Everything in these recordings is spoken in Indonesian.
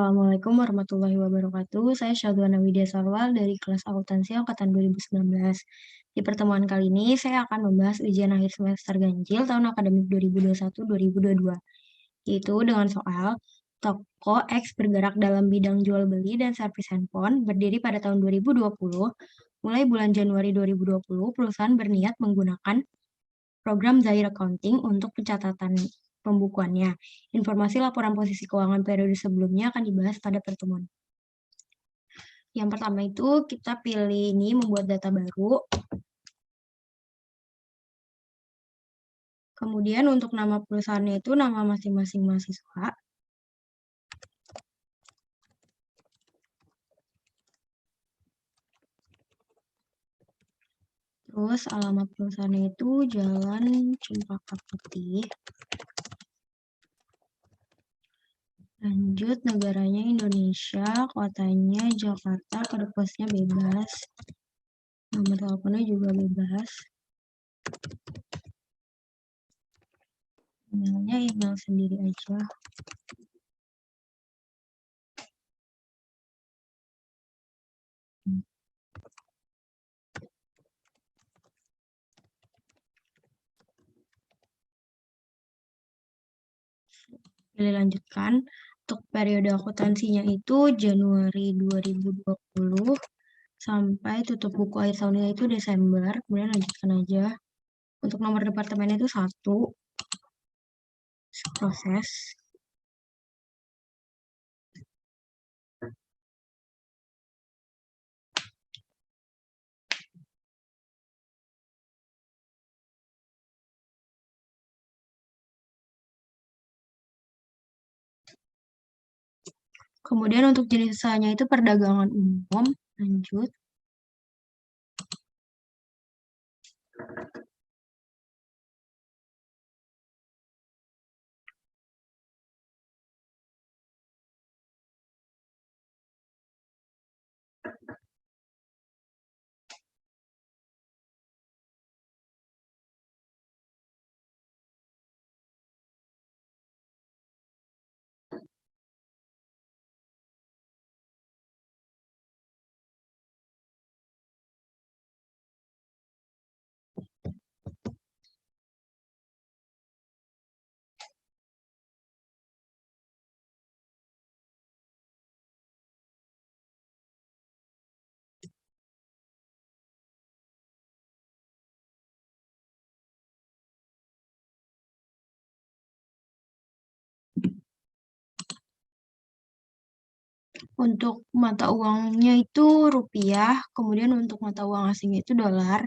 Assalamualaikum warahmatullahi wabarakatuh. Saya Syahduana Widya Sarwal dari kelas akuntansi angkatan 2019. Di pertemuan kali ini saya akan membahas ujian akhir semester ganjil tahun akademik 2021-2022, yaitu dengan soal toko X bergerak dalam bidang jual beli dan servis handphone berdiri pada tahun 2020. Mulai bulan Januari 2020, perusahaan berniat menggunakan program Zaire Accounting untuk pencatatan pembukuannya. Informasi laporan posisi keuangan periode sebelumnya akan dibahas pada pertemuan. Yang pertama itu kita pilih ini membuat data baru. Kemudian untuk nama perusahaannya itu nama masing-masing mahasiswa. Terus alamat perusahaannya itu Jalan Cempaka Putih. Lanjut, negaranya Indonesia, kotanya Jakarta, kode posnya bebas. Nomor teleponnya juga bebas. Emailnya email sendiri aja. Pilih lanjutkan. Untuk periode akuntansinya itu Januari 2020 sampai tutup buku akhir tahunnya itu Desember. Kemudian lanjutkan aja. Untuk nomor departemennya itu 1. Proses. Kemudian untuk jenis usahanya itu perdagangan umum. Lanjut. Untuk mata uangnya itu rupiah, kemudian untuk mata uang asingnya itu dolar.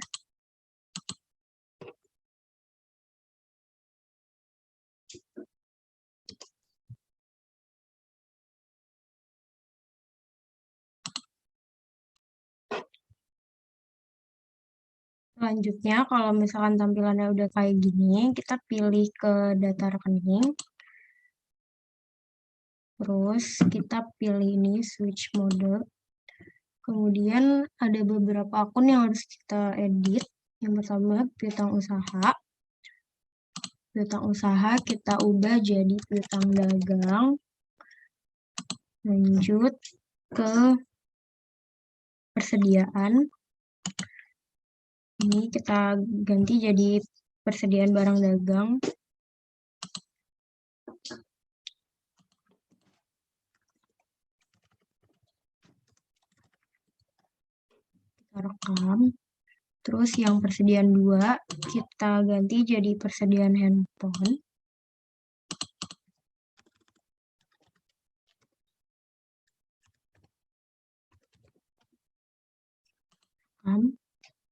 Selanjutnya, kalau misalkan tampilannya udah kayak gini, kita pilih ke data rekening. Terus kita pilih ini switch mode. Kemudian ada beberapa akun yang harus kita edit. Yang pertama piutang usaha. Piutang usaha kita ubah jadi piutang dagang. Lanjut ke persediaan. Ini kita ganti jadi persediaan barang dagang. Kita rekam. Terus yang persediaan 2 kita ganti jadi persediaan handphone.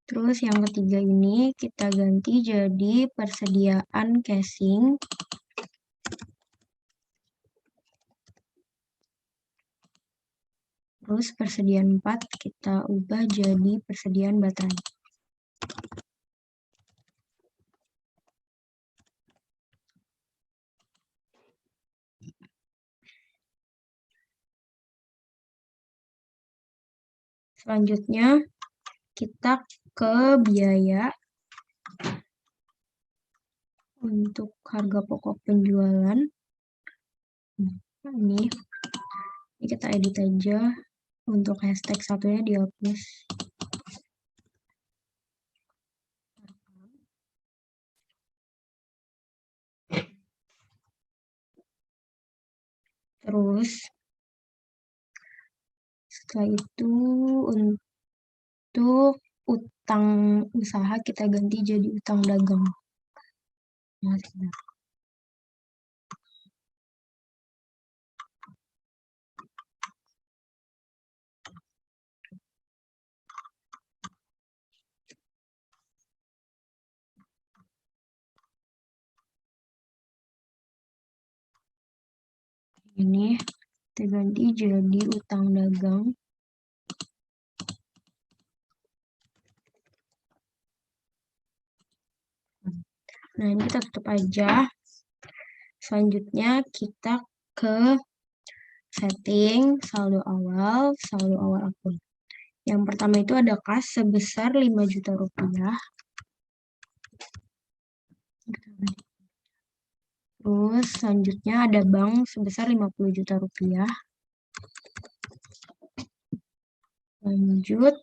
Terus yang ketiga ini kita ganti jadi persediaan casing. Terus persediaan 4 kita ubah jadi persediaan baterai. Selanjutnya kita ke biaya. Untuk harga pokok penjualan. Ini Ini kita edit aja. Untuk hashtag satunya dihapus. Terus setelah itu untuk utang usaha kita ganti jadi utang dagang. Nah, ini kita ganti jadi utang dagang. Nah, ini kita tutup aja. Selanjutnya kita ke setting saldo awal akun. Yang pertama itu ada kas sebesar 5 juta rupiah. Terus selanjutnya ada bank sebesar 50 juta rupiah. Lanjut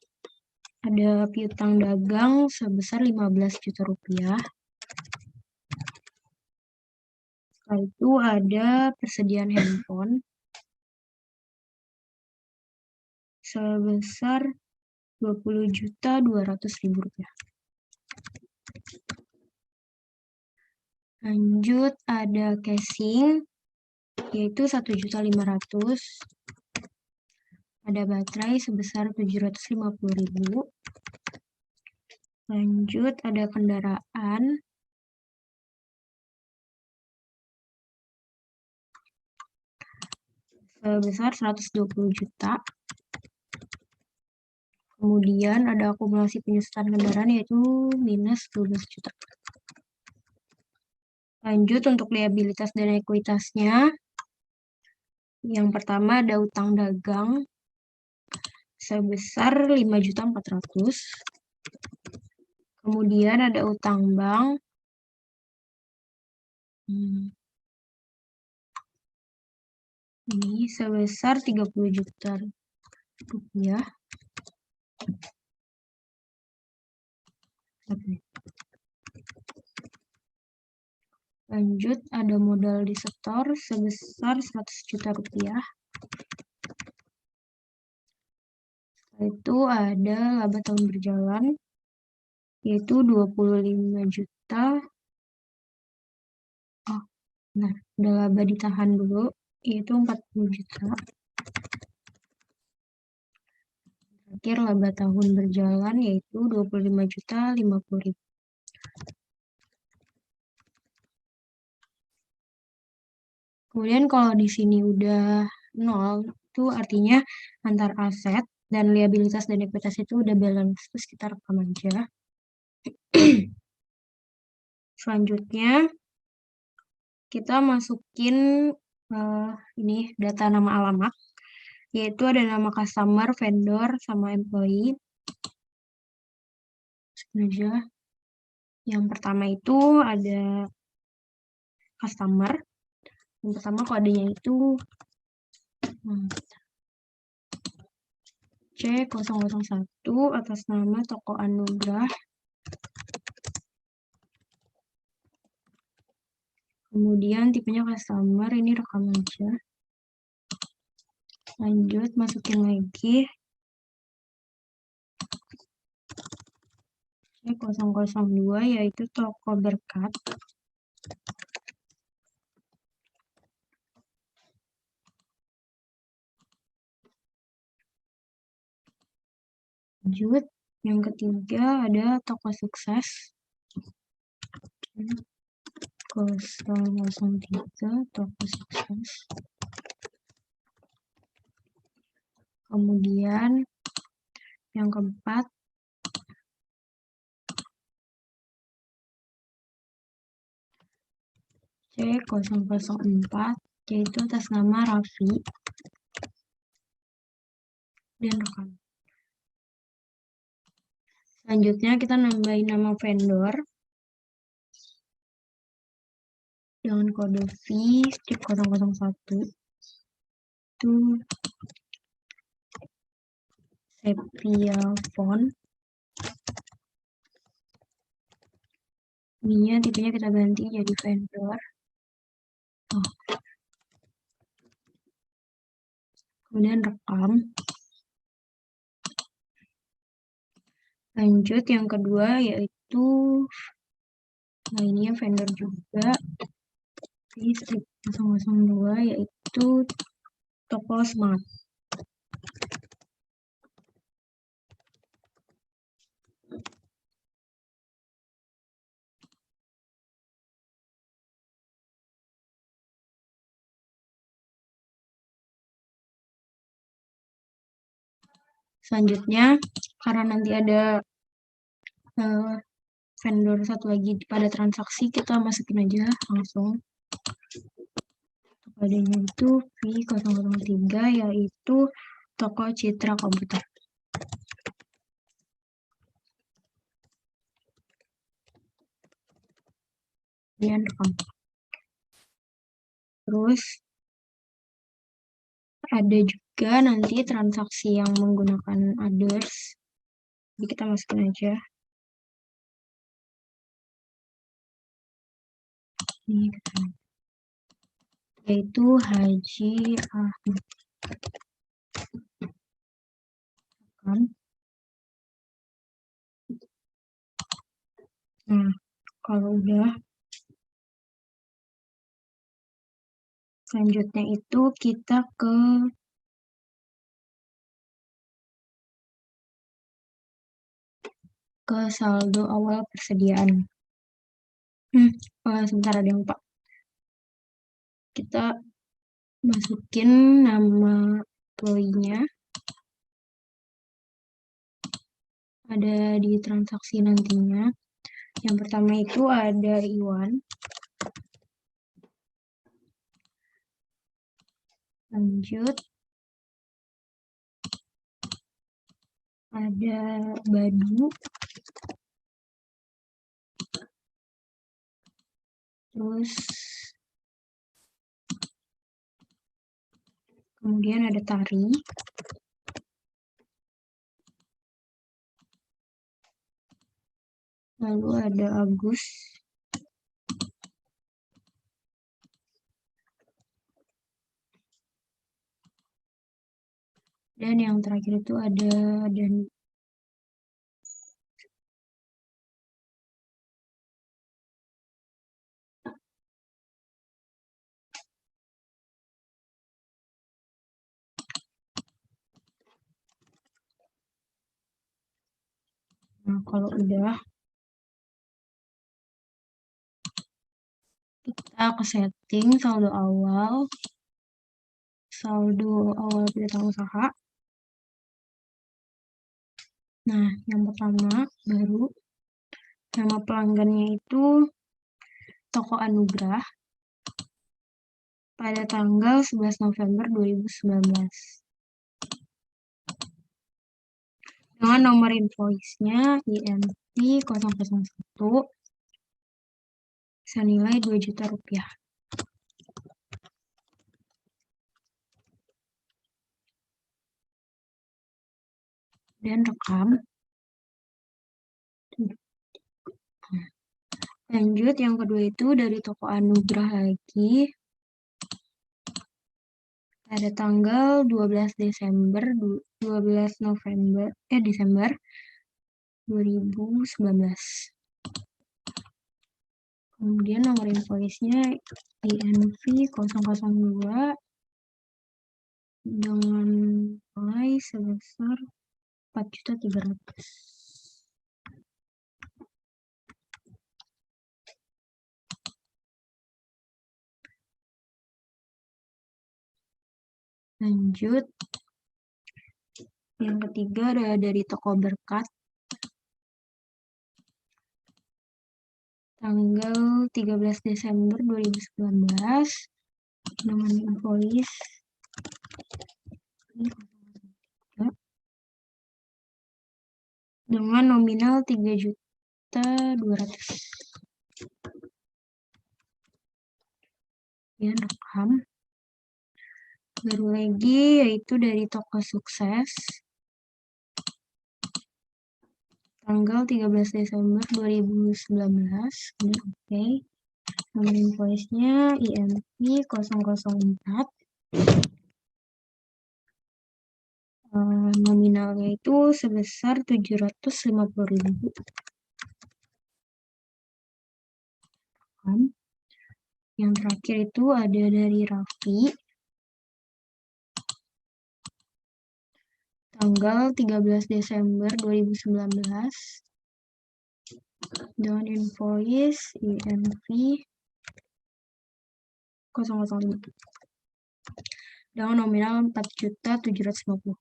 ada piutang dagang sebesar 15 juta rupiah. Setelah itu ada persediaan handphone sebesar 20.200.000 rupiah. Lanjut ada casing yaitu 1.500.000. Ada baterai sebesar 750.000. Lanjut ada kendaraan sebesar 120 juta. Kemudian ada akumulasi penyusutan kendaraan yaitu minus 12 juta. Lanjut untuk liabilitas dan ekuitasnya. Yang pertama ada utang dagang sebesar 5.400.000. Kemudian ada utang bank ini sebesar 30 juta rupiah. Lanjut ada modal di setor sebesar 100 juta rupiah. Setelah itu ada laba tahun berjalan yaitu 25 juta. Nah, ada laba ditahan dulu yaitu 40 juta. Terakhir laba tahun berjalan yaitu 25.050.000. Kemudian kalau di sini udah 0, itu artinya antar aset dan liabilitas dan ekuitas itu udah balance. Terus kita rekam aja. Selanjutnya kita masukin ini data nama alamat, yaitu ada nama customer, vendor, sama employee. Aja. Yang pertama itu ada customer. Yang pertama kodenya itu C001 atas nama toko Anugrah. Kemudian tipenya customer, ini rekam aja. Lanjut masukin lagi C002 yaitu toko berkat. Lanjut yang ketiga ada toko sukses 003 toko sukses. Kemudian yang keempat C004 yaitu atas nama Raffi dan rekam. Selanjutnya kita nambahin nama vendor dengan kode V-001. yaitu Sepia Font. Ininya tipenya kita ganti jadi vendor. Kemudian rekam. Lanjut yang kedua yaitu, nah ininya vendor juga, strip 002 yaitu toko Smart. Selanjutnya, karena nanti ada vendor satu lagi pada transaksi, kita masukin aja langsung. Kodenya itu V003 yaitu toko Citra Komputer. Kemudian rekam. Terus ada juga nanti transaksi yang menggunakan others. Jadi kita masukin aja. Ini kita, yaitu Haji Ahmad. Kan? Nah, kalau udah, selanjutnya itu kita ke saldo awal persediaan. Sebentar, ada yang lupa. Kita masukin nama employee-nya. Ada di transaksi nantinya. Yang pertama itu ada Iwan. Lanjut. Ada Badu. Terus kemudian ada Tari. Lalu ada Agus. Dan yang terakhir itu ada Dani. Nah, kalau udah, kita ke setting saldo awal piutang usaha. Nah, yang pertama baru nama pelanggannya itu Toko Anugrah pada tanggal 11 November 2019. Dengan nomor invoice-nya INV 001 senilai Rp2 juta. Dan rekam. Lanjut, yang kedua itu dari Toko Anugrah lagi. Pada tanggal 12 Desember 2019. Kemudian nomor invoice-nya INV 002 dengan nilai sebesar Rp4.300.000. Lanjut, yang ketiga ada dari Toko Berkat tanggal 13 Desember 2019 dengan invoice dengan nominal Rp3.200.000. Kemudian rekam. Baru lagi yaitu dari toko sukses tanggal 13 Desember 2019. Oke. Nomor invoice-nya IMV 004. Nominalnya itu sebesar 750.000. Yang terakhir itu ada dari Raffi tanggal 13 Desember 2019 dengan invoice IMV 005 dengan nominal 4.750.000.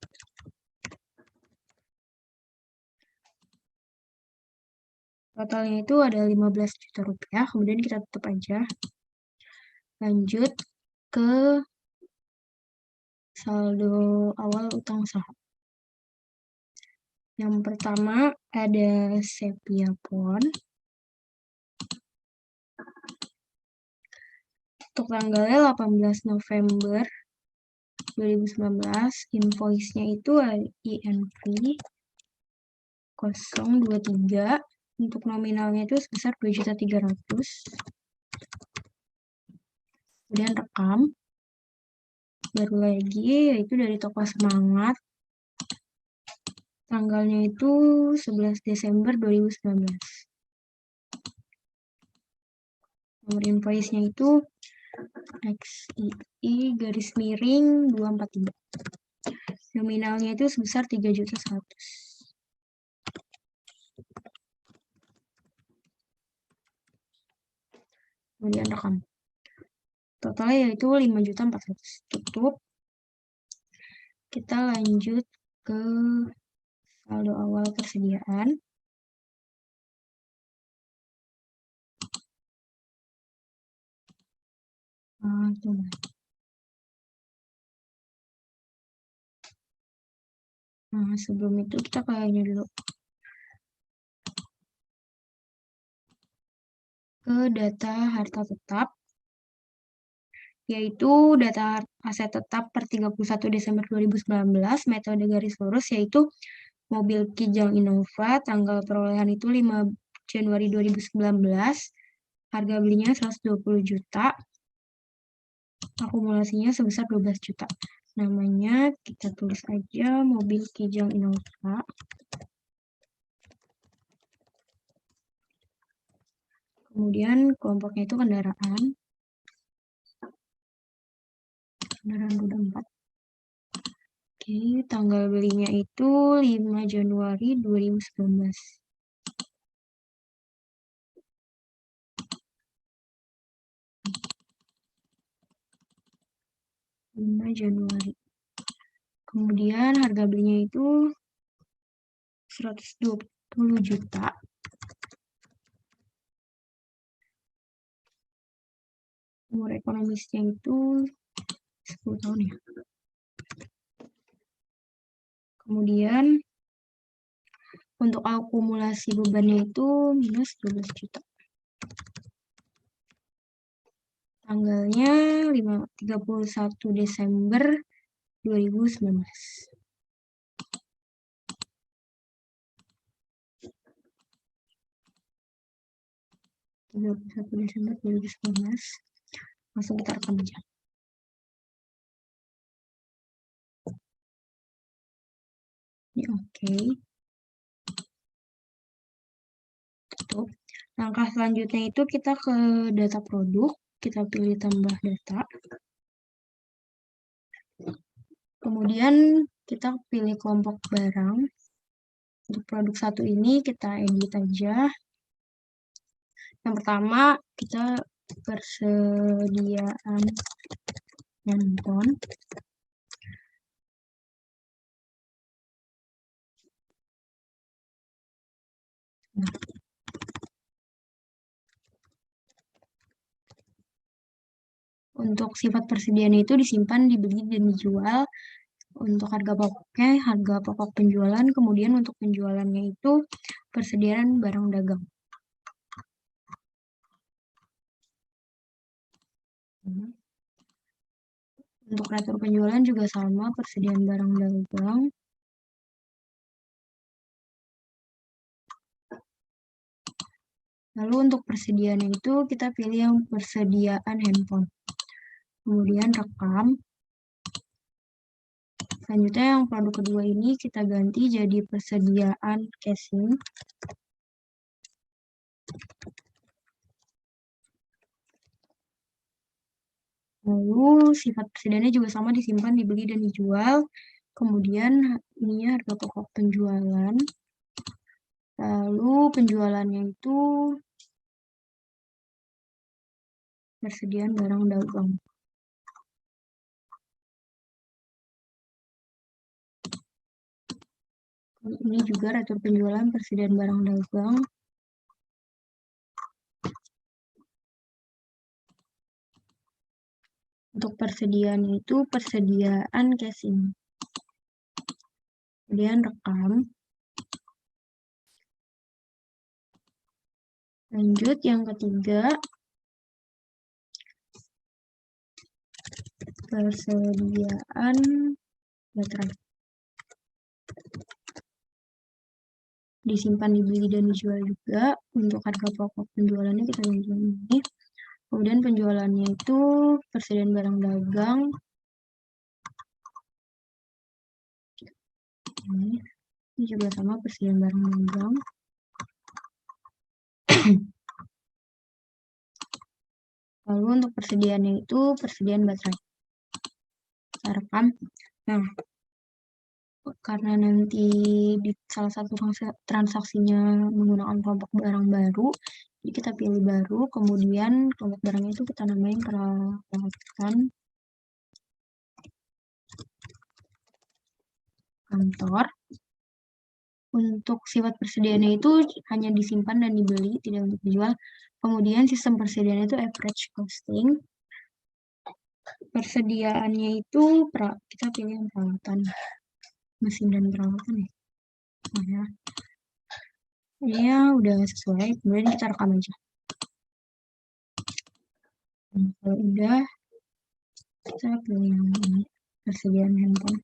Totalnya itu ada 15 juta rupiah, kemudian kita tutup aja. Lanjut ke saldo awal utang saham. Yang pertama ada Sepia Pon. Untuk tanggalnya 18 November 2019, invoice-nya itu INV 023. Untuk nominalnya itu sebesar 2.300.000. Kemudian rekam. Baru lagi yaitu dari toko Semangat. Tanggalnya itu 11 Desember 2019. Nomor invoice-nya itu XII-243. Nominalnya itu sebesar 3.100.000. Kemudian rekam. Totalnya yaitu 5.400.000. Tutup. Kita lanjut ke saldo awal persediaan. Sebelum itu kita kayaknya dulu ke data harta tetap, yaitu data aset tetap per 31 Desember 2019, metode garis lurus yaitu mobil Kijang Innova, tanggal perolehan itu 5 Januari 2019, harga belinya 120 juta, akumulasinya sebesar 12 juta. Namanya kita tulis aja mobil Kijang Innova. Kemudian kelompoknya itu kendaraan roda 4. Oke, tanggal belinya itu 5 Januari 2019. 5 Januari. Kemudian harga belinya itu 120 juta. Umur ekonomisnya itu 10 tahun ya. Kemudian untuk akumulasi bebannya itu minus 12 juta. Tanggalnya 31 Desember 2019. Desember 2019. Langsung kita rekam aja. Ini oke. Tutup. Langkah selanjutnya itu kita ke data produk. Kita pilih tambah data. Kemudian kita pilih kelompok barang. Untuk produk satu ini kita edit aja. Yang pertama kita persediaan handphone. Untuk sifat persediaan itu disimpan, dibeli, dan dijual. Untuk harga pokoknya, harga pokok penjualan. Kemudian untuk penjualannya itu persediaan barang dagang. Untuk retur penjualan juga sama, persediaan barang dagang. Lalu untuk persediaannya itu kita pilih yang persediaan handphone. Kemudian rekam. Selanjutnya yang produk kedua ini kita ganti jadi persediaan casing. Lalu sifat persediaannya juga sama, disimpan, dibeli, dan dijual. Kemudian ini harga pokok penjualan. Lalu penjualannya itu persediaan barang dagang. Ini juga retur penjualan, persediaan barang dagang. Untuk persediaan itu persediaan casing. Kemudian rekam. Lanjut yang ketiga, persediaan baterai. Disimpan, dibeli, dan dijual juga. Untuk harga pokok penjualannya kita ganti ini. Kemudian penjualannya itu persediaan barang dagang. Ini juga sama, persediaan barang dagang. Lalu untuk persediaannya itu persediaan baterai. Kita rekam. Nah, karena nanti di salah satu transaksinya menggunakan kelompok barang baru, jadi kita pilih baru, kemudian kelompok barangnya itu kita namain peralatan kantor. Untuk sifat persediaannya itu hanya disimpan dan dibeli, tidak untuk dijual. Kemudian sistem persediaannya itu average costing. Persediaannya itu kita pilih yang peralatan, mesin dan peralatan ya. Nah, ya. Ini ya udah sesuai, kemudian kita rekam aja. Nah, kalau udah, kita pilih yang ini, persediaan handphone.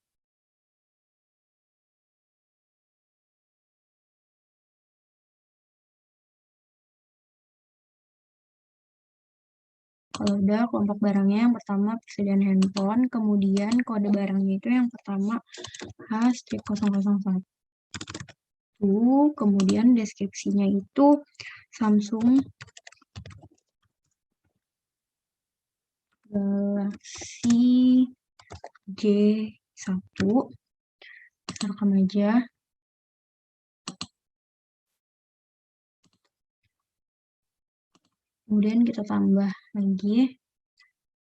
Kalau udah, kelompok barangnya yang pertama persediaan handphone, kemudian kode barangnya itu yang pertama H-001. Kemudian deskripsinya itu Samsung Galaxy J1. Kita rekam aja. Kemudian kita tambah lagi,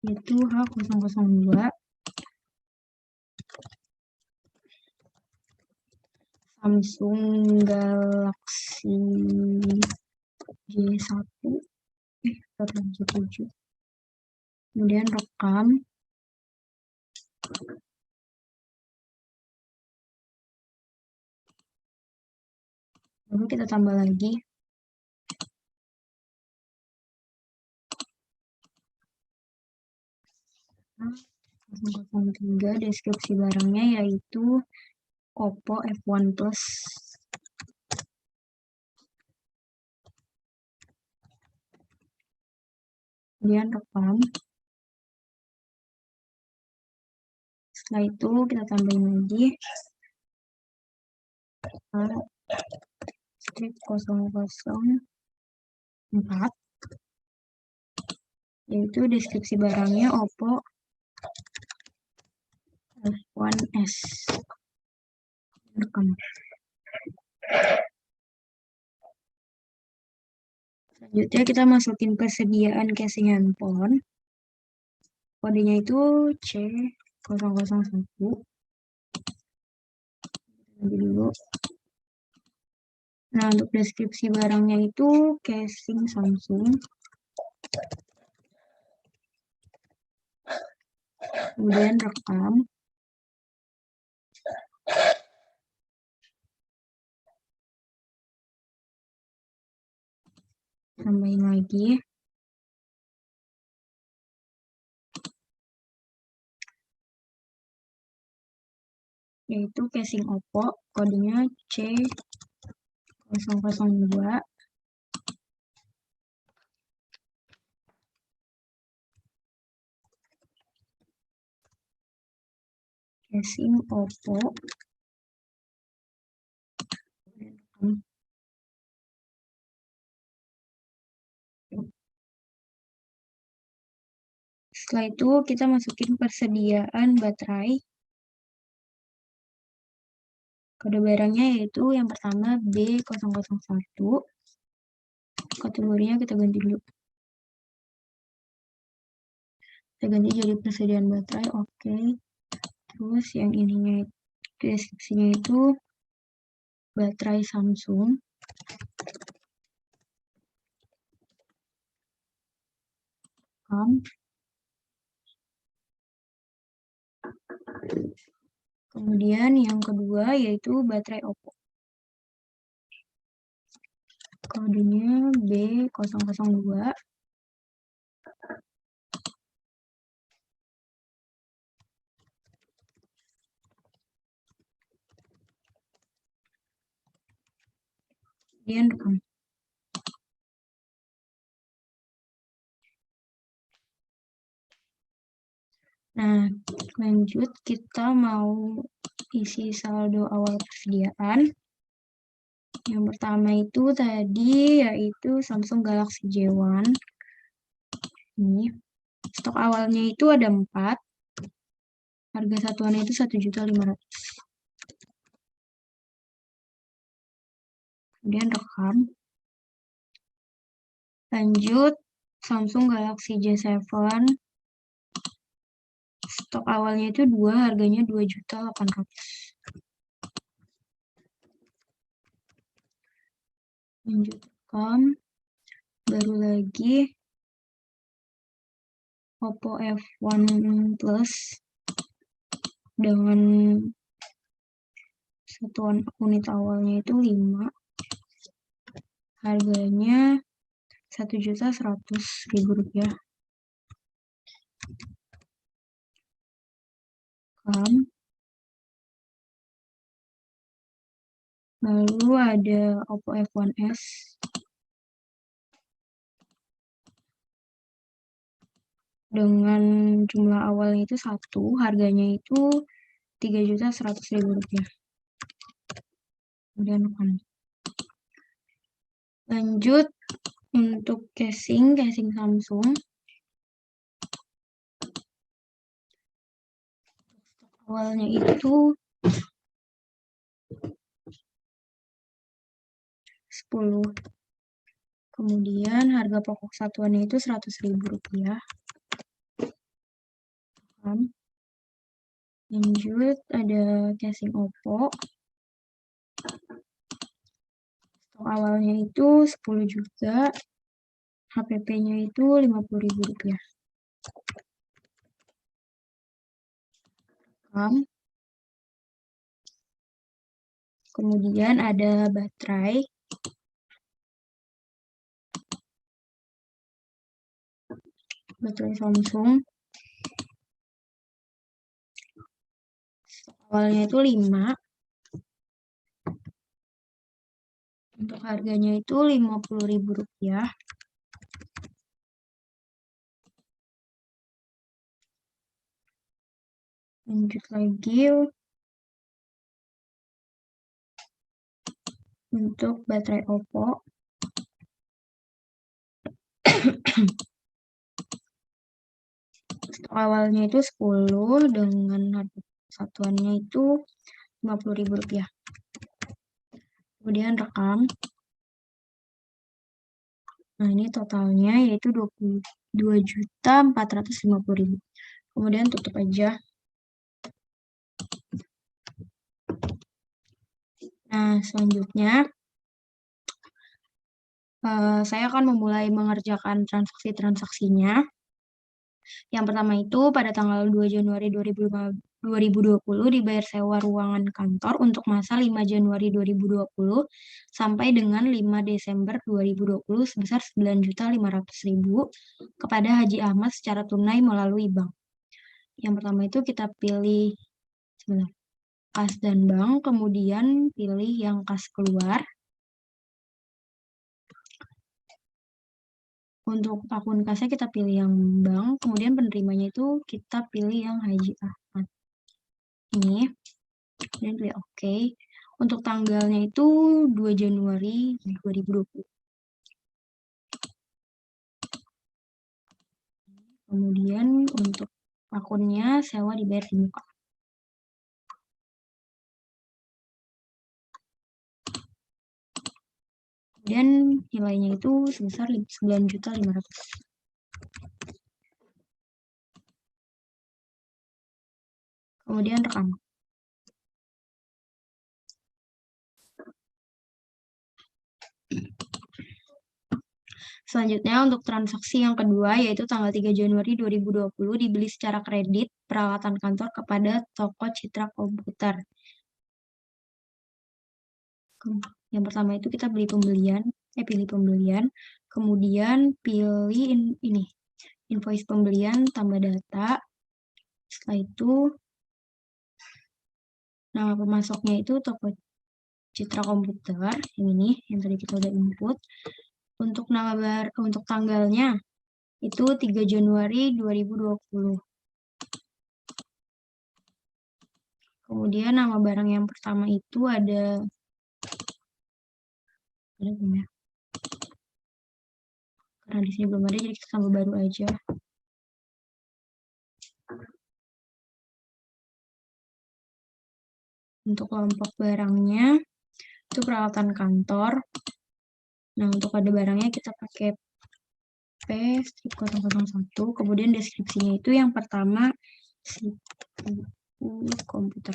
yaitu H002 Samsung Galaxy J1 J7. Kemudian rekam. Lalu kita tambah lagi. H003 deskripsi barangnya yaitu Oppo F1 Plus. Kemudian rekam. Setelah itu kita tambahin lagi H-004, yaitu deskripsi barangnya Oppo F1S. Rekam. Selanjutnya kita masukin persediaan casing handphone. Kodenya itu C001. Nanti dulu. Nah, untuk deskripsi barangnya itu casing Samsung. Kemudian rekam. Tambahin lagi. yaitu casing Oppo, kodenya C002. Casing Oppo. Setelah itu kita masukin persediaan baterai. Kode barangnya yaitu yang pertama B001. Kategorinya kita ganti dulu. Kita ganti jadi persediaan baterai, oke. Terus yang ininya, deskripsinya itu baterai Samsung. Kemudian yang kedua yaitu baterai Oppo. Kodenya B002. Kemudian rekam. Nah, lanjut kita mau isi saldo awal persediaan. Yang pertama itu tadi yaitu Samsung Galaxy J1. Ini stok awalnya itu ada 4. Harga satuannya itu 1.500.000. Kemudian rekam. Lanjut Samsung Galaxy J7. Stok awalnya itu 2, harganya 2.800.000. Lanjut rekam. Baru lagi Oppo F1 Plus dengan satuan unit awalnya itu 5. Harganya Rp1.100.000. Lalu ada Oppo F1S dengan jumlah awalnya itu 1, harganya itu Rp3.100.000. Kemudian lanjut untuk casing Samsung. Awalnya itu 10. Kemudian harga pokok satuannya itu Rp100.000. Lanjut ada casing Oppo. Stok awalnya itu 10 juga. HPP-nya itu Rp50.000. Kemudian ada baterai. Baterai Samsung. Stok awalnya itu 5. Untuk harganya itu Rp50.000. Lanjut lagi untuk baterai Oppo. Stok awalnya itu 10 dengan harga satuannya itu Rp50.000. Kemudian rekam. Nah, ini totalnya yaitu Rp22.450.000. Kemudian tutup aja. Nah, selanjutnya saya akan memulai mengerjakan transaksi-transaksinya. Yang pertama itu pada tanggal 2 Januari 2020 dibayar sewa ruangan kantor untuk masa 5 Januari 2020 sampai dengan 5 Desember 2020 sebesar Rp9.500.000 kepada Haji Ahmad secara tunai melalui bank. Yang pertama itu kita pilih sebentar. kas dan bank, kemudian pilih yang kas keluar. Untuk akun kasnya kita pilih yang bank, kemudian penerimanya itu kita pilih yang Haji Ahmad. Ini, kemudian pilih OK. Untuk tanggalnya itu 2 Januari 2020. Kemudian untuk akunnya sewa dibayar di muka. Kemudian nilainya itu sebesar 9.500.000. Kemudian rekam. Selanjutnya untuk transaksi yang kedua yaitu tanggal 3 Januari 2020 dibeli secara kredit peralatan kantor kepada toko Citra Komputer. Yang pertama itu kita pilih pembelian, kemudian pilih ini invoice pembelian tambah data. Setelah itu nama pemasoknya itu toko Citra Komputer yang ini yang tadi kita udah input. Untuk untuk tanggalnya itu 3 Januari 2020. Kemudian nama barang yang pertama itu ada belum ya? Karena di sini belum ada jadi kita tambah baru aja. Untuk kelompok barangnya itu peralatan kantor. Nah, untuk kode barangnya kita pakai P-001. Kemudian deskripsinya itu yang pertama CPU komputer.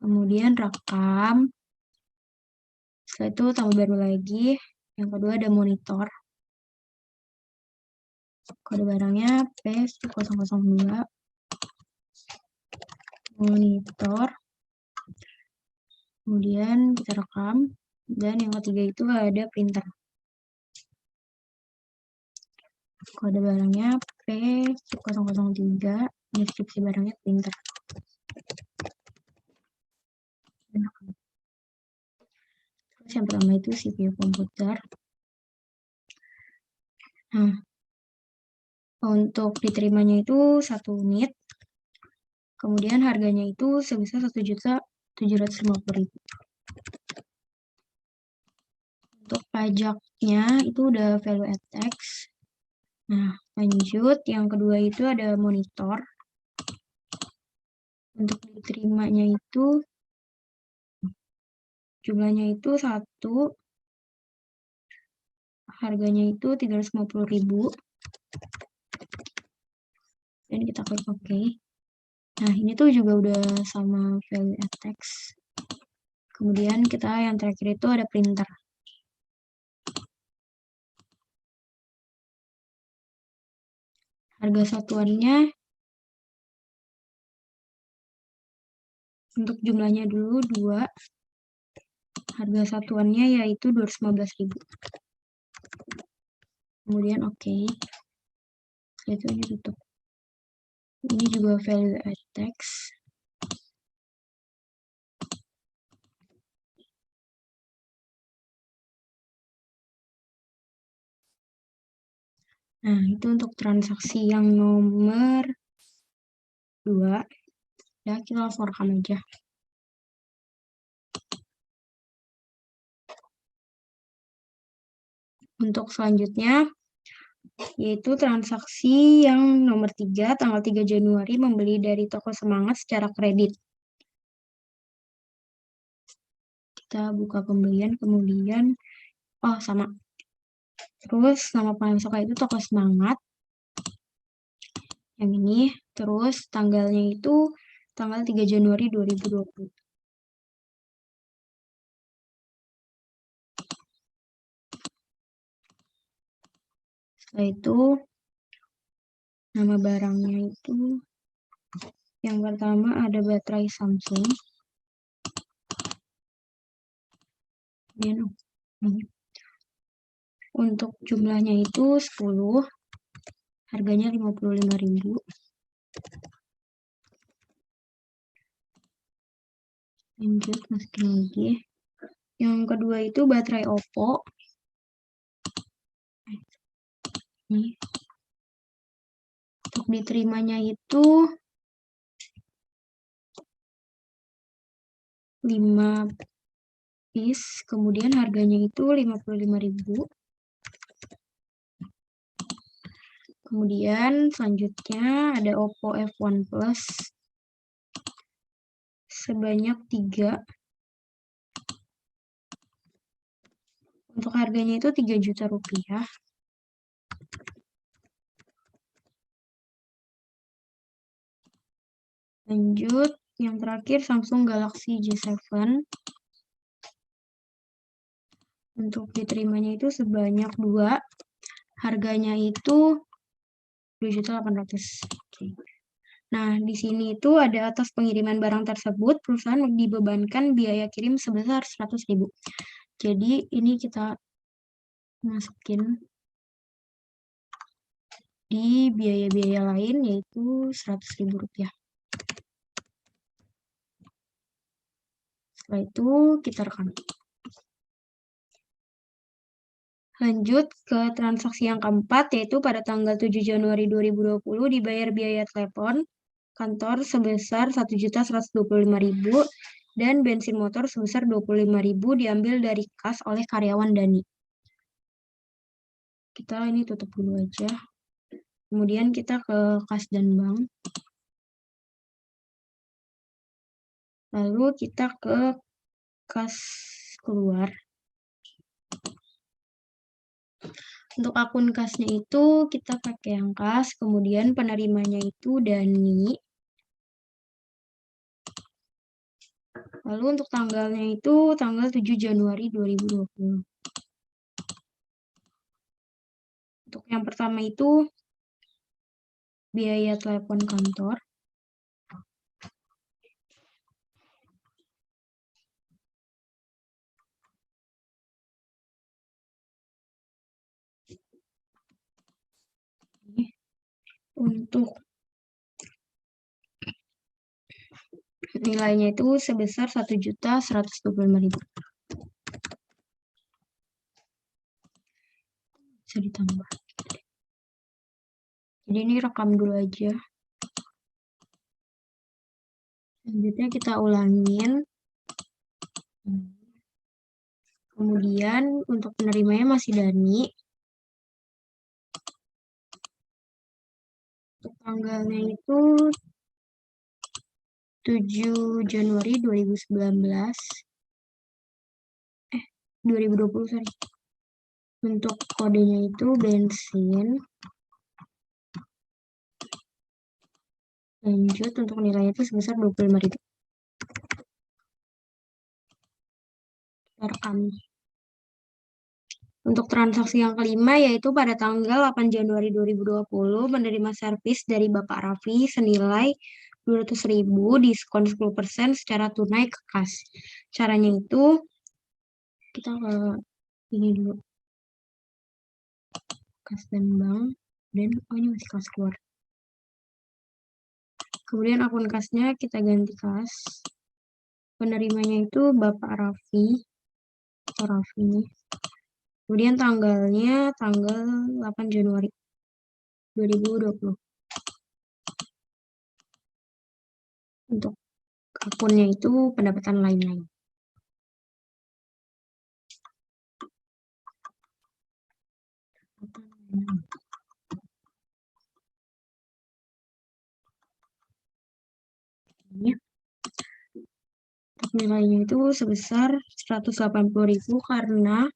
Kemudian rekam. Setelah itu tambah baru lagi. Yang kedua ada monitor. Kode barangnya P002. Monitor. Kemudian kita rekam. Dan yang ketiga itu ada printer. Kode barangnya P003. Deskripsi barangnya printer. Terus yang pertama itu CPU komputer. Nah, untuk diterimanya itu 1 unit. Kemudian harganya itu sebesar 1.750.000. Untuk pajaknya itu udah value add tax. Nah, lanjut yang kedua itu ada monitor. Untuk diterimanya itu jumlahnya itu 1, harganya itu 350.000. Dan kita klik OK. Nah, ini tuh juga udah sama value add tax. Kemudian kita yang terakhir itu ada printer. Harga satuannya untuk jumlahnya dulu 2. Harga satuannya yaitu 215.000. Kemudian OK. Itu ini tutup. Ini juga value add tax. Nah, itu untuk transaksi yang nomor 2. Ya, kita langsung rekam aja. Untuk selanjutnya, yaitu transaksi yang nomor 3, tanggal 3 Januari membeli dari toko Semangat secara kredit. Kita buka pembelian, kemudian, sama. Terus nama pemasoknya itu toko Semangat. Yang ini, terus tanggalnya itu tanggal 3 Januari 2020. Setelah itu, nama barangnya itu yang pertama ada baterai Samsung. Untuk jumlahnya itu 10, harganya 55.000. Lanjut, masukin lagi. Yang kedua itu baterai Oppo. Nih. Untuk diterimanya itu 5 piece, kemudian harganya itu 55.000. Kemudian selanjutnya ada Oppo F1 Plus sebanyak 3. Untuk harganya itu 3 juta rupiah. Lanjut, yang terakhir Samsung Galaxy J7. Untuk diterimanya itu sebanyak 2. Harganya itu 2.800.000. Oke. Nah, di sini itu ada atas pengiriman barang tersebut, perusahaan dibebankan biaya kirim sebesar 100.000. Jadi, ini kita masukin di biaya-biaya lain, yaitu 100.000 rupiah. Setelah itu, kita rekam. Lanjut ke transaksi yang keempat, yaitu pada tanggal 7 Januari 2020 dibayar biaya telepon kantor sebesar 1.125.000 dan bensin motor sebesar 25.000 diambil dari kas oleh karyawan Dani. Kita ini tutup dulu aja. Kemudian kita ke kas dan bank. Lalu kita ke kas keluar. Untuk akun kasnya itu kita pakai yang kas, kemudian penerimanya itu Dani. Lalu untuk tanggalnya itu tanggal 7 Januari 2020. Untuk yang pertama itu biaya telepon kantor. Untuk nilainya itu sebesar 1.125.000. Bisa ditambah. Jadi ini rekam dulu aja. Selanjutnya kita ulangin. Kemudian untuk penerimanya masih Dani. Untuk tanggalnya itu 7 Januari 2019. 2020, sorry. Untuk kodenya itu bensin. Lanjut, untuk nilainya itu sebesar 25.000. Rekam. Untuk transaksi yang kelima, yaitu pada tanggal 8 Januari 2020, menerima servis dari Bapak Raffi senilai 200.000 diskon 10% secara tunai ke kas. Caranya itu, kita ke ini dulu. Kas dan bank. Dan, ini masih kas keluar. Kemudian akun kasnya kita ganti kas. Penerimanya itu Bapak Raffi. Atau Raffi. Kemudian tanggalnya tanggal 8 Januari 2020. Untuk akunnya itu pendapatan lain-lain. Untuk nilainya itu sebesar 180.000 karena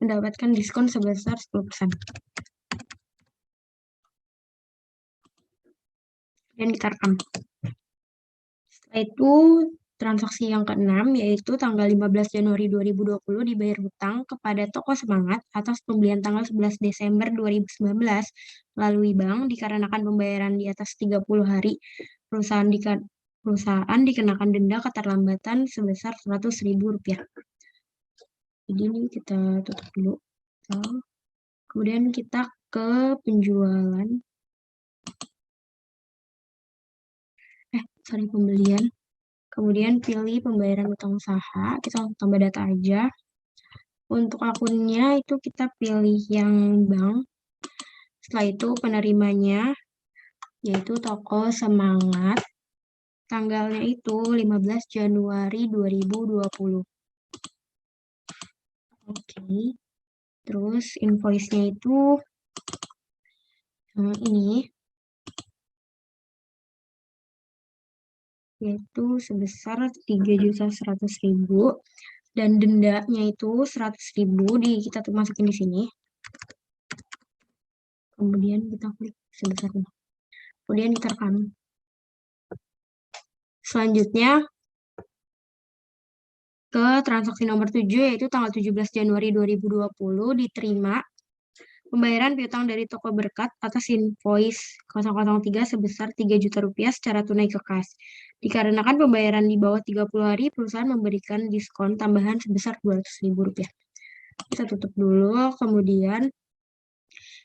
mendapatkan diskon sebesar 10%. Dan kita rekam. Setelah itu, transaksi yang keenam, yaitu tanggal 15 Januari 2020 dibayar hutang kepada Toko Semangat atas pembelian tanggal 11 Desember 2019 melalui bank dikarenakan pembayaran di atas 30 hari. Perusahaan dikenakan denda keterlambatan sebesar 100.000 rupiah. Jadi ini kita tutup dulu. Kemudian kita ke penjualan. Pembelian. Kemudian pilih pembayaran utang usaha, kita langsung tambah data aja. Untuk akunnya itu kita pilih yang bank. Setelah itu penerimanya, yaitu Toko Semangat. Tanggalnya itu 15 Januari 2020. Oke. Terus invoice-nya itu ini, yaitu sebesar 3.100.000 dan dendanya itu 100.000 kita tuh masukin di sini. Kemudian kita klik sebesar ini. Kemudian kita rekam. Selanjutnya ke transaksi nomor 7, yaitu tanggal 17 Januari 2020 diterima pembayaran piutang dari Toko Berkat atas invoice 003 sebesar 3 juta rupiah secara tunai ke kas. Dikarenakan pembayaran di bawah 30 hari, perusahaan memberikan diskon tambahan sebesar 200.000 rupiah. Kita tutup dulu, kemudian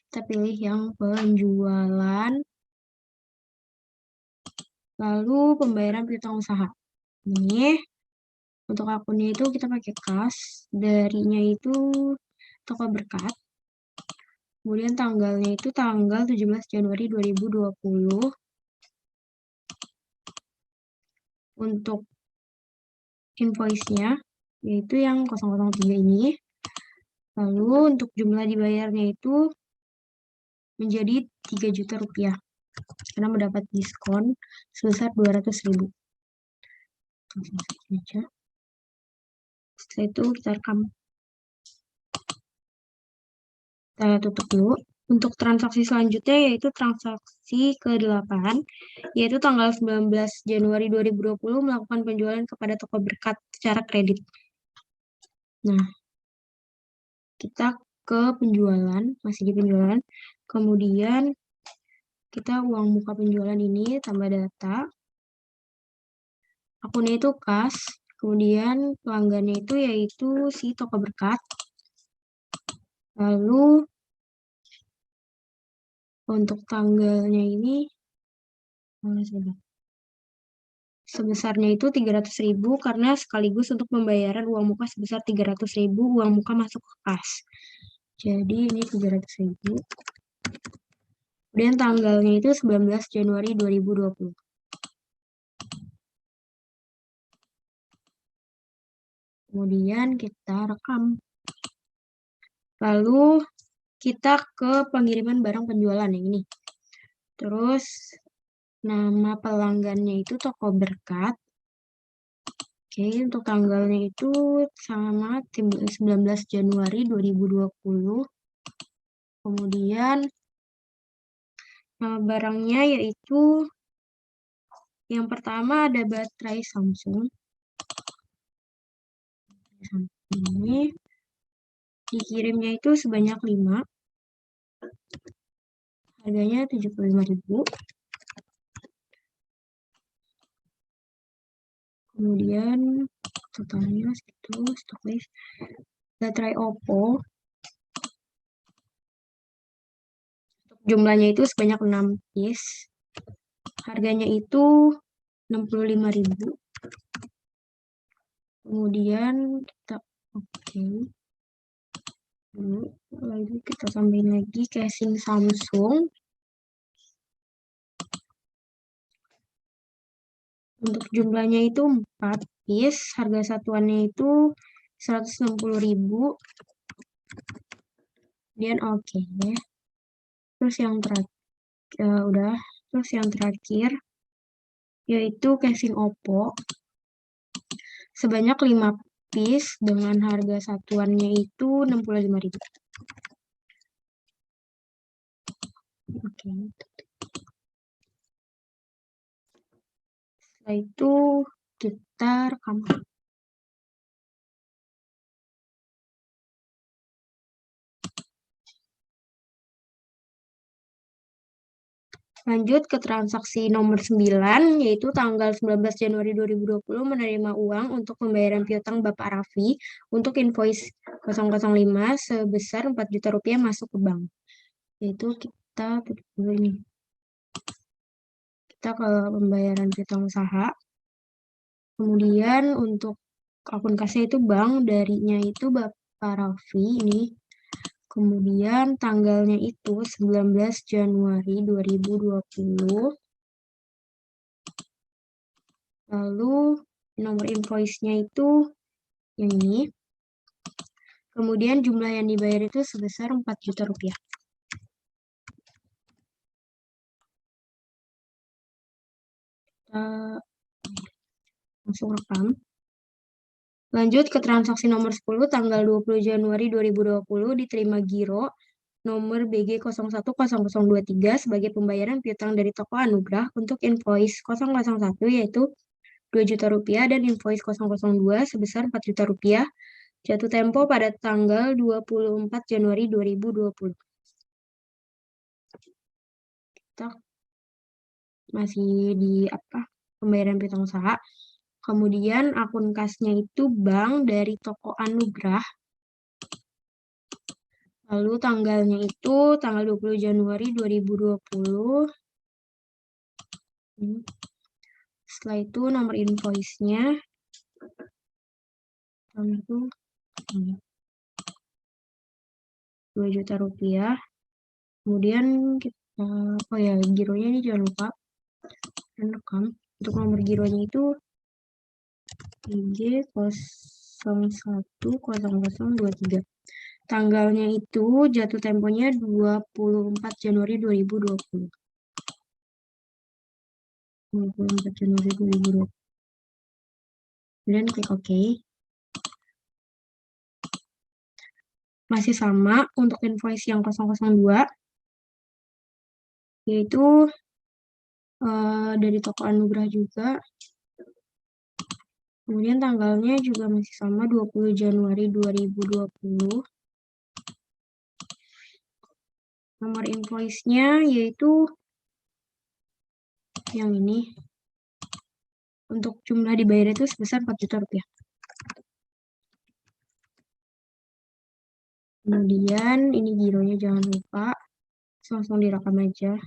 kita pilih yang penjualan, lalu pembayaran piutang usaha. Ini untuk akunnya itu kita pakai kas, darinya itu Toko Berkat. Kemudian tanggalnya itu tanggal 17 Januari 2020. Untuk invoice-nya, yaitu yang 003 ini. Lalu untuk jumlah dibayarnya itu menjadi 3 juta rupiah. Karena mendapat diskon sebesar 200.000. Setelah itu kita rekam. Kita tutup dulu. Untuk transaksi selanjutnya yaitu transaksi ke-8, yaitu tanggal 19 Januari 2020 melakukan penjualan kepada Toko Berkat secara kredit. Nah, kita ke penjualan, masih di penjualan. Kemudian kita uang muka penjualan ini tambah data. Akunnya itu kas. Kemudian pelanggannya itu yaitu si Toko Berkat. Lalu untuk tanggalnya ini sebesarnya itu 300.000 karena sekaligus untuk pembayaran uang muka sebesar 300.000 uang muka masuk ke kas. Jadi ini 300.000. Kemudian tanggalnya itu 19 Januari 2020. Kemudian kita rekam. Lalu kita ke pengiriman barang penjualan yang ini. Terus nama pelanggannya itu Toko Berkat. Oke, untuk tanggalnya itu sama 19 Januari 2020. Kemudian nama barangnya yaitu yang pertama ada baterai Samsung. Ini dikirimnya itu sebanyak 5. Harganya 75.000. Kemudian totalnya segitu, stock list. Baterai Oppo. Jumlahnya itu sebanyak 6 piece. Harganya itu 65.000. Kemudian kita lalu kita tambahin lagi casing Samsung. Untuk jumlahnya itu 4 piece, harga satuannya itu 160.000. Kemudian oke. Terus yang terakhir terus yang terakhir yaitu casing Oppo sebanyak 5 piece dengan harga satuannya itu 65.000. Oke. Setelah itu kita rekam. Lanjut ke transaksi nomor 9, yaitu tanggal 19 Januari 2020 menerima uang untuk pembayaran piutang Bapak Raffi untuk invoice 005 sebesar 4 juta rupiah masuk ke bank. Yaitu kita tutup dulu ini. Kita ke pembayaran piutang usaha. Kemudian untuk akun kasnya itu bank, darinya itu Bapak Raffi ini. Kemudian tanggalnya itu 19 Januari 2020. Lalu nomor invoice-nya itu yang ini. Kemudian jumlah yang dibayar itu sebesar 4 juta rupiah. Kita langsung rekam. Lanjut ke transaksi nomor 10 tanggal 20 Januari 2020 diterima giro nomor BG 010023 sebagai pembayaran piutang dari toko Anugrah untuk invoice 001 yaitu 2 juta rupiah dan invoice 002 sebesar 4 juta rupiah jatuh tempo pada tanggal 24 Januari 2020. Kita masih di pembayaran piutang usaha. Kemudian akun kasnya itu bank dari toko Anugrah. Lalu tanggalnya itu tanggal 20 Januari 2020. Setelah itu nomor invoice-nya itu 2 juta rupiah. Kemudian kita, gironya ini jangan lupa rekam. Untuk nomor gironya itu IG 010023. Tanggalnya itu jatuh temponya 24 Januari 2020. 24 Januari 2020. Kemudian klik OK. Masih sama untuk invoice yang 002, yaitu dari toko Anugrah juga. Kemudian tanggalnya juga masih sama 20 Januari 2020. Nomor invoice-nya yaitu yang ini. Untuk jumlah dibayar itu sebesar 4 juta rupiah. Kemudian ini gironya jangan lupa. Langsung direkam aja.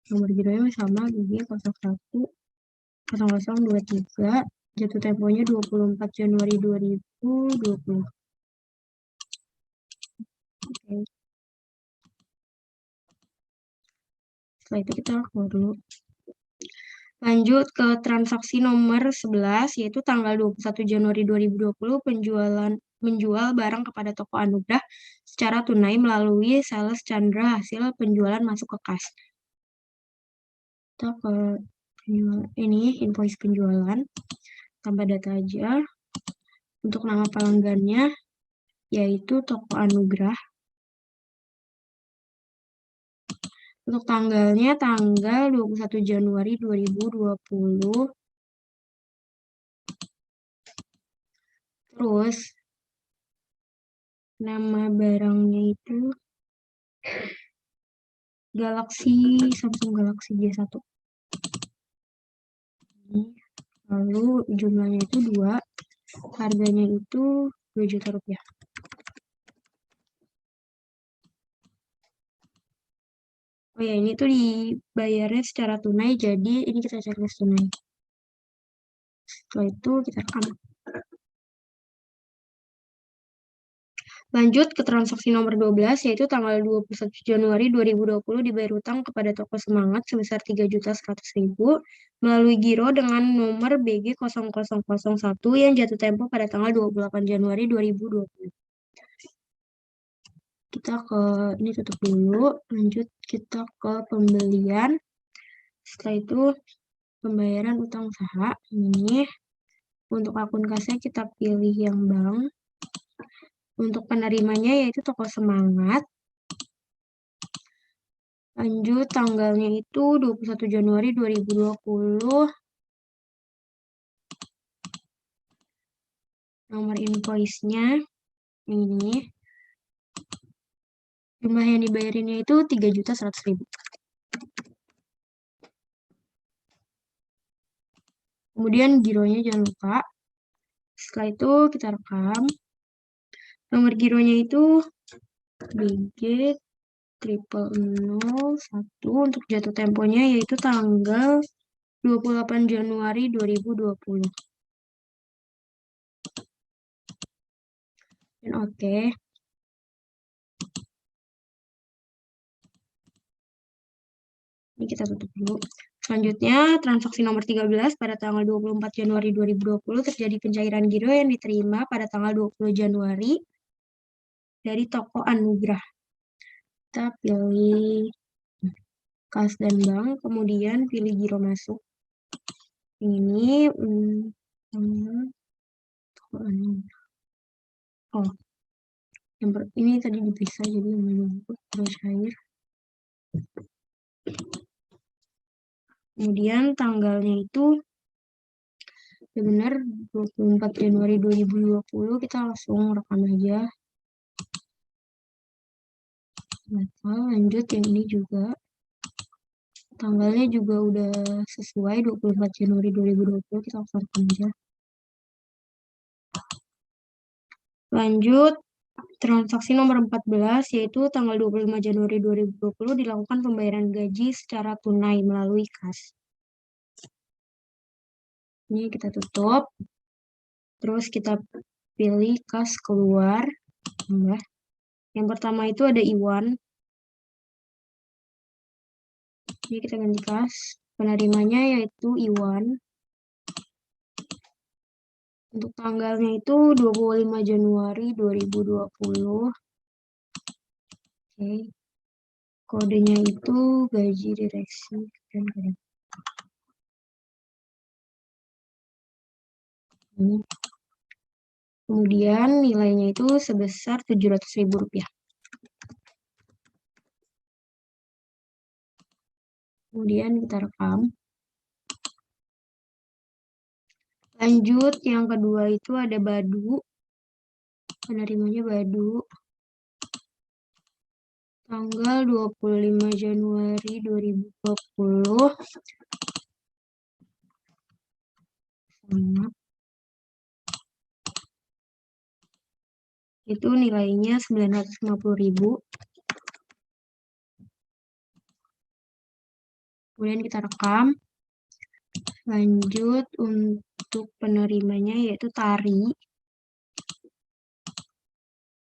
Nomor gironya sama BG 010023. Jatuh temponya 24 Januari 2020. Oke. Setelah itu kita keluar dulu. Lanjut ke transaksi nomor 11, yaitu tanggal 21 Januari 2020, menjual barang kepada toko Anugrah secara tunai melalui sales Chandra hasil penjualan masuk ke kas. Kita ke ini invoice penjualan, tambah data aja. Untuk nama pelanggannya, yaitu toko Anugrah. Untuk tanggalnya tanggal 21 Januari 2020. Terus nama barangnya itu Samsung Galaxy J1. Lalu jumlahnya itu 2, harganya itu 2 juta rupiah. Oh ya, ini tuh dibayarnya secara tunai, jadi ini kita checklist tunai. Setelah itu kita rekam. Lanjut ke transaksi nomor 12, yaitu tanggal 21 Januari 2020 dibayar utang kepada toko Semangat sebesar 3.100.000 melalui giro dengan nomor BG 0001 yang jatuh tempo pada tanggal 28 Januari 2020. Kita ini tutup dulu, lanjut kita ke pembelian. Setelah itu pembayaran utang usaha. Ini untuk akun kasnya kita pilih yang bank. Untuk penerimanya yaitu toko Semangat. Lanjut tanggalnya itu 21 Januari 2020. Nomor invoice-nya ini. Jumlah yang dibayarinnya itu 3.100.000. Kemudian gironya jangan lupa. Setelah itu kita rekam. Nomor gironya itu BG 0001 untuk jatuh temponya yaitu tanggal 28 Januari 2020. Dan oke. Ini kita tutup dulu. Selanjutnya, transaksi nomor 13 pada tanggal 24 Januari 2020 terjadi pencairan giro yang diterima pada tanggal 20 Januari dari toko Anugrah. Kita pilih kas dan bank, kemudian pilih giro masuk. Ini ini tadi dipisah jadi terus cair. Kemudian tanggalnya itu benar 24 Januari 2020, kita langsung rekam aja. Lanjut yang ini juga. Tanggalnya juga udah sesuai 24 Januari 2020, kita langsung rekam aja. Lanjut, transaksi nomor 14, yaitu tanggal 25 Januari 2020 dilakukan pembayaran gaji secara tunai melalui kas. Ini kita tutup. Terus kita pilih kas keluar. Yang pertama itu ada Iwan. Ini kita ganti kas. Penerimanya yaitu Iwan. Untuk tanggalnya itu 25 Januari 2020. Oke. Kodenya itu gaji direksi dan kadang. Kemudian nilainya itu sebesar Rp700.000. Kemudian kita rekam. Lanjut, yang kedua itu ada Badu. Penerimanya Badu. Tanggal 25 Januari 2020. Itu nilainya 950.000. Kemudian kita rekam. Lanjut, untuk penerimanya yaitu Tari.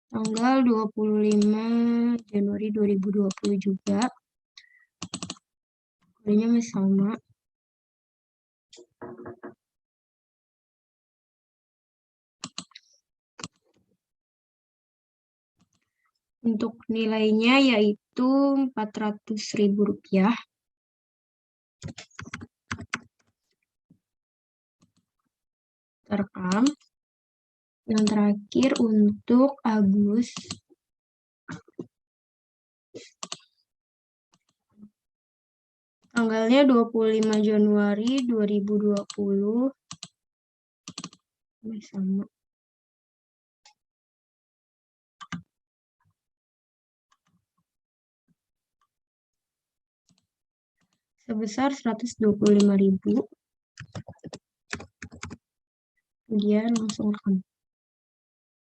Tanggal 25 Januari 2020 juga. Kodenya masih sama. Untuk nilainya yaitu Rp400.000. Rekam. Yang terakhir untuk Agus. Tanggalnya 25 Januari 2020. Ini sama. Sebesar 125.000. Kemudian langsung rekam.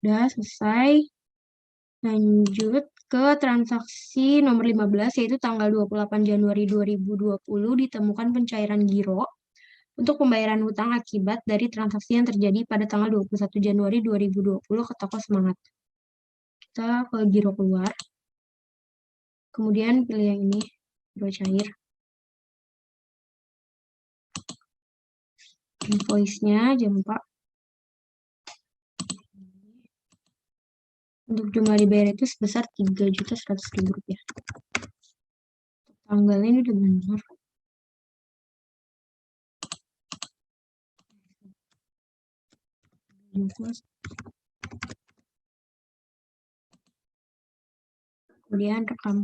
Udah selesai. Lanjut ke transaksi nomor 15, yaitu tanggal 28 Januari 2020 ditemukan pencairan giro untuk pembayaran hutang akibat dari transaksi yang terjadi pada tanggal 21 Januari 2020 ke toko Semangat. Kita ke giro keluar. Kemudian pilih yang ini, giro cair. Invoice-nya jangan lupa. Untuk jumlah dibayar itu sebesar Rp3.100.000. Tanggalnya ini udah benar. Kemudian rekam.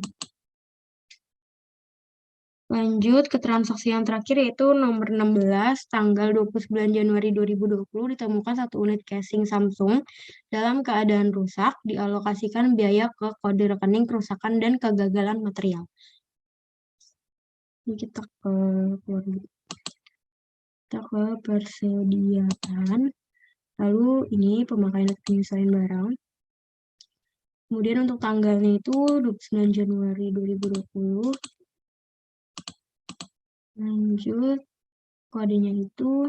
Lanjut ke transaksi yang terakhir yaitu nomor 16, tanggal 29 Januari 2020 ditemukan 1 unit casing Samsung dalam keadaan rusak, dialokasikan biaya ke kode rekening kerusakan dan kegagalan material. Ini kita ke persediaan. Lalu ini pemakaian dan penyesuaian barang. Kemudian untuk tanggalnya itu 29 Januari 2020. Lanjut, kodenya itu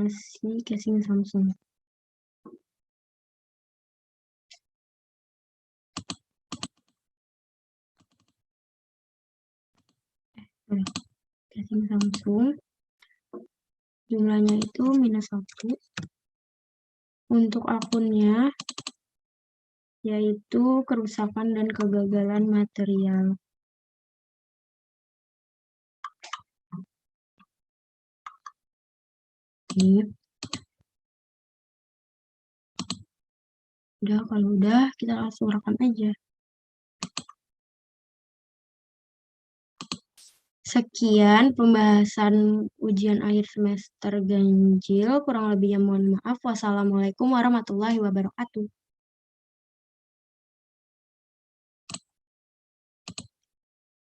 si casing Samsung. Casing Samsung jumlahnya itu -1. Untuk akunnya yaitu kerusakan dan kegagalan material. Oke. Udah, kalau udah kita langsung rekam aja. Sekian pembahasan ujian akhir semester ganjil. Kurang lebihnya mohon maaf. Wassalamualaikum warahmatullahi wabarakatuh.